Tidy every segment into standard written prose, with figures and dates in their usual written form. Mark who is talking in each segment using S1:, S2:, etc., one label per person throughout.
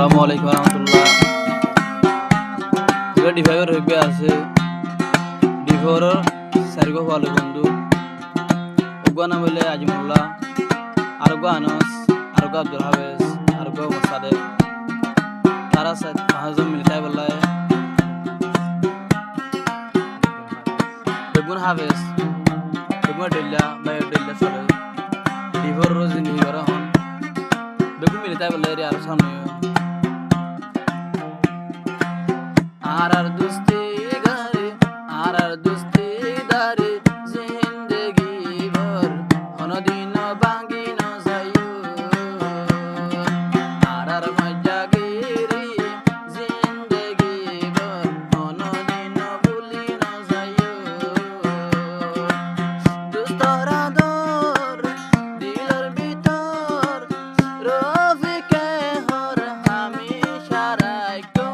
S1: আসসালামু আলাইকুম রহমতুল্লাহ। এবার ডিভাইভার হইবে আছে ডিভাইভারের চারিগো ভালো বন্ধু ওগা নাম হইলে আজিমুল্লাহ, আরগো আনস, আরগো আব্দুল হাফেজ, আরগো মোসাদেক। তারা পাঁচজন মিলে তাই বললায় বেগুন হাফেজ, বেগুন ডেল্লা বাই ডেল্লা চলে ডিভাইভার রোজ নিবার হন বেগুন মিলে তাই বললে রে আর সামনে আর দুস্তি গারে আর দুস্তি দারে জিন্দগি ভর হনদিন বাঙ্গি ন যাইও আর মজা গিরি জিন্দগি ভর হনদিন ভুলি ন যাইও দুস্তরা দর দিলর ভিতর রফিকে হর হামি সারাইকো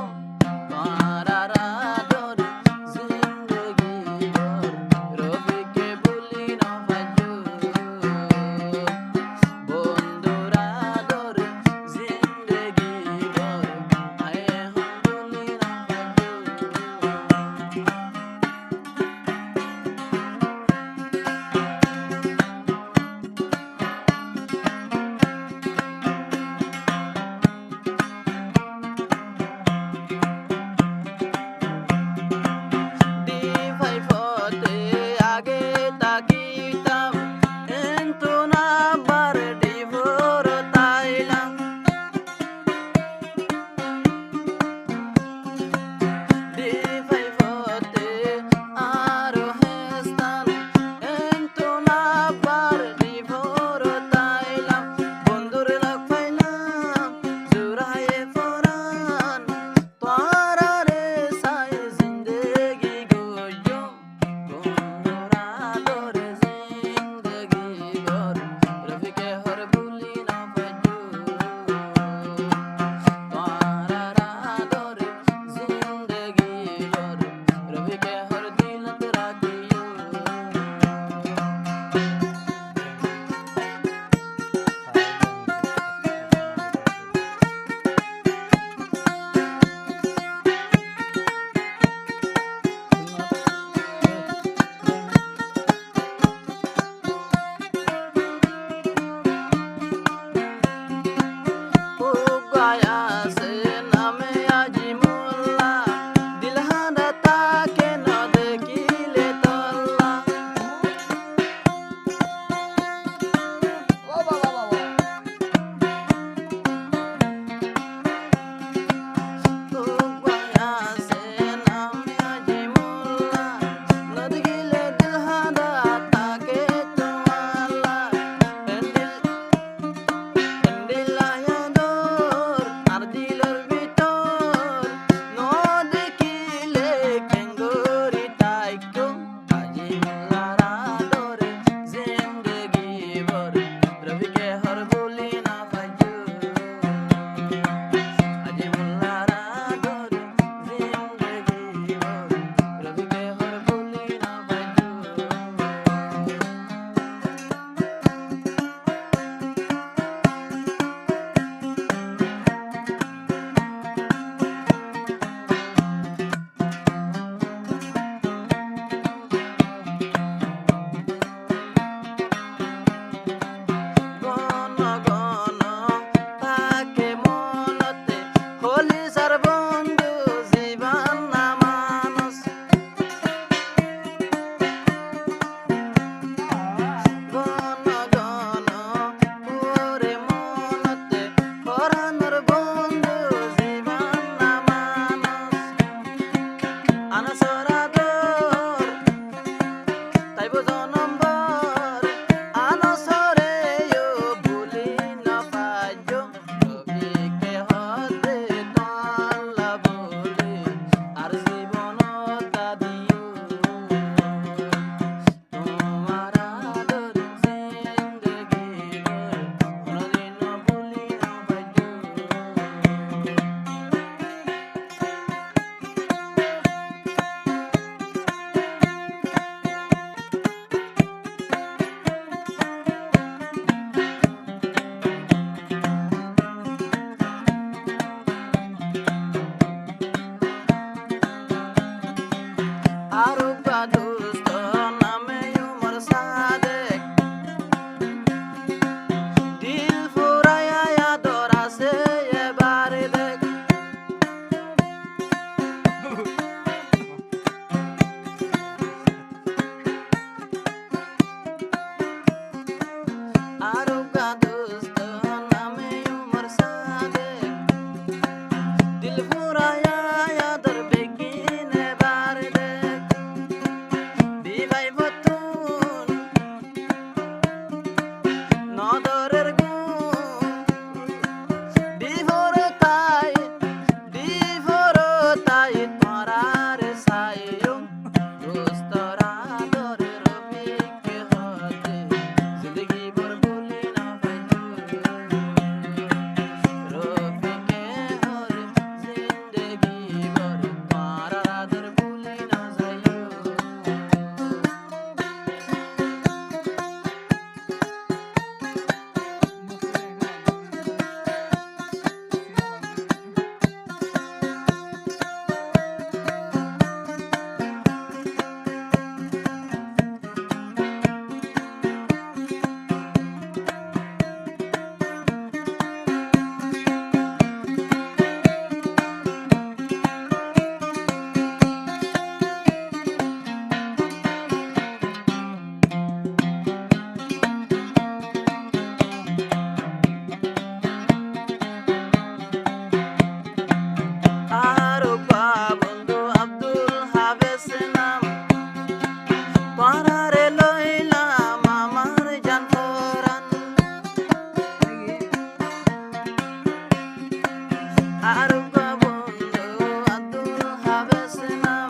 S1: আর বন্ধু আব্দুল হাবেস নাম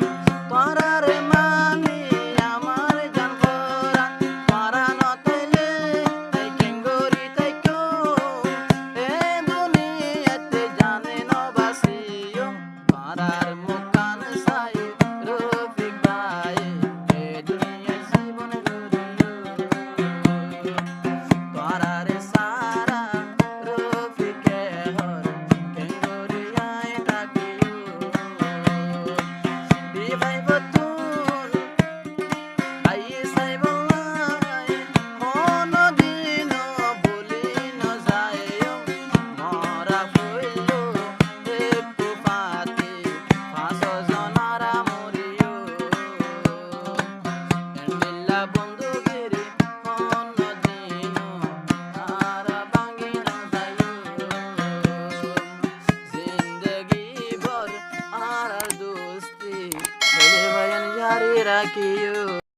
S1: তোরারে মানি আমার জান পরাণ পরাণ তাইলে তাই কেঙ্গরি তাইকো এ দুনিয়াতে জানে নবাসিও পারার মুকান সাই রফিক ভাই এ দুনিয়ার জীবন গরিও তোরারে সারা রফিকে হর কেঙ্গরিয়ায় ডাকিও বিভাই বতুন আইয়ে সাইবলাই কোনো দিন ভুলি ন যায়ও মরা হইল একটু পাতি পাঁচ জনারা মরিও এন্ডিল্লা বন্ধুগিরি কোনো দিন আর ভাঙি ন যায়ও জিন্দগি ভর আর দোস্তি বলে বয়ান জারি রাখিও